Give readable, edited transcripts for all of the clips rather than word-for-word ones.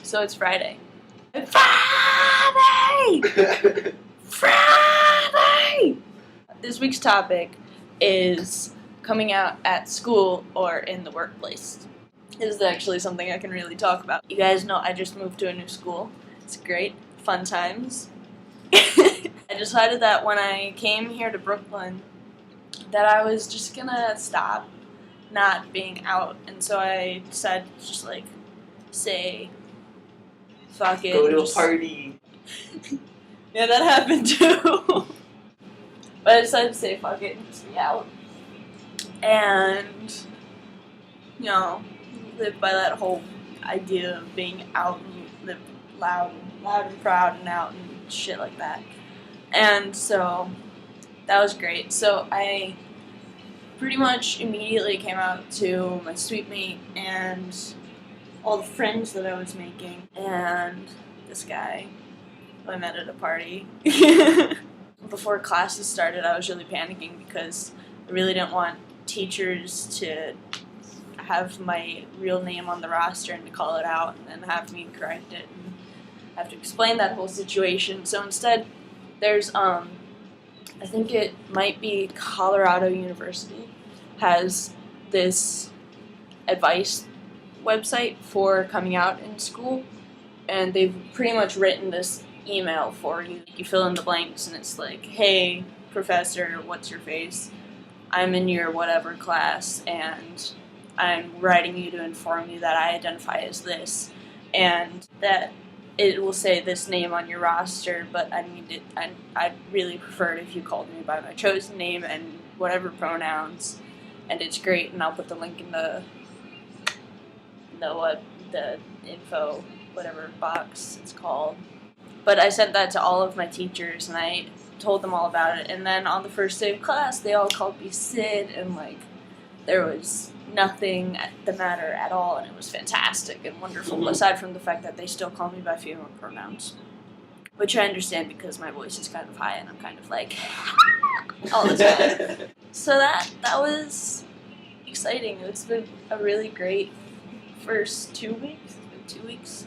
So it's Friday. Friday! Friday! This week's topic is coming out at school or in the workplace. This is actually something I can really talk about. You guys know I just moved to a new school. It's great. Fun times. I decided that when I came here to Brooklyn that I was just gonna stop not being out. And so I decided to just say fuck it. Go to a party. Yeah, that happened too. But I decided to say fuck it and just be out. And, live by that whole idea of being out and live loud and proud and out and shit like that. And so that was great. So I pretty much immediately came out to my suite mate and all the friends that I was making and this guy who I met at a party. Before classes started, I was really panicking because I really didn't want teachers to have my real name on the roster and to call it out and then have me correct it and have to explain that whole situation. So instead, there's, I think it might be Colorado University has this advice website for coming out in school, and they've pretty much written this email for you. You fill in the blanks and it's like, hey, professor, what's your face? I'm in your whatever class and I'm writing you to inform you that I identify as this and that it will say this name on your roster, but I'd really prefer it if you called me by my chosen name and whatever pronouns, and it's great, and I'll put the link in the info, whatever box it's called. But I sent that to all of my teachers, and I told them all about it, and then on the first day of class, they all called me Sid, and there was nothing the matter at all, and it was fantastic and wonderful, aside from the fact that they still call me by female pronouns, which I understand because my voice is kind of high and I'm kind of all the time. So that was exciting. It's been a really great first 2 weeks. It's been 2 weeks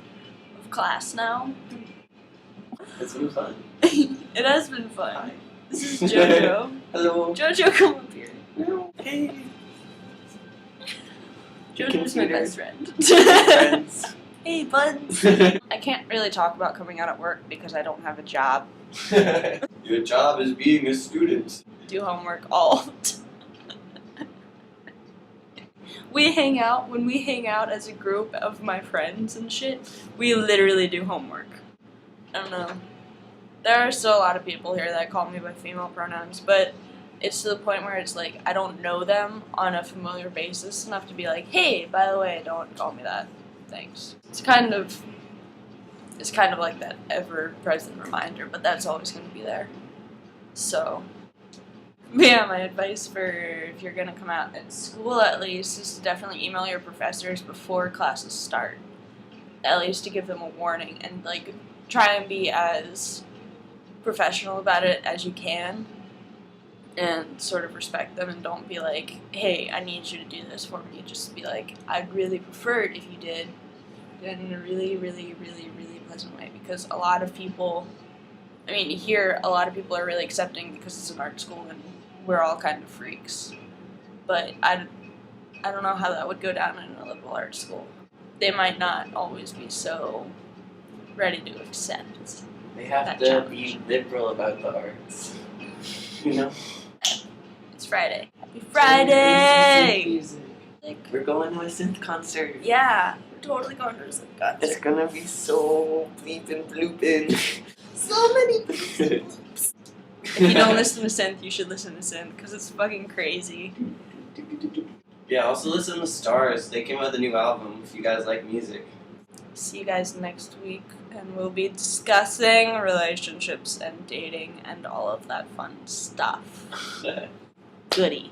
of class now. It's been fun. It has been fun. Hi. This is JoJo. Hello. JoJo, come up here. No. Hey. JoJo's my best friend. Friends. Hey, buds. I can't really talk about coming out at work because I don't have a job. Your job is being a student. Do homework all the time. When we hang out as a group of my friends and shit, we literally do homework. I don't know. There are still a lot of people here that call me by female pronouns, but it's to the point where it's like I don't know them on a familiar basis enough to be like, hey, by the way, don't call me that. Thanks. It's kind of like that ever-present reminder, but that's always going to be there. So, yeah, my advice for if you're going to come out at school at least is to definitely email your professors before classes start. At least to give them a warning and try and be as professional about it as you can and sort of respect them and don't be like, hey, I need you to do this for me. Just be like, I'd really prefer it if you did in a really, really, really, really pleasant way, because a lot of people, here a lot of people are really accepting because it's an art school and we're all kind of freaks, but I don't know how that would go down in a liberal art school. They might not always be so ready to accept. They have to be liberal about the arts. It's Friday. Happy Friday! We're going to a synth concert. Yeah, we're totally going to a synth concert. It's gonna be so bleepin' bloopin'. So many bloops. If you don't listen to synth, you should listen to synth because it's fucking crazy. Yeah, also listen to Stars. They came out with a new album if you guys like music. See you guys next week, and we'll be discussing relationships and dating and all of that fun stuff. Goody.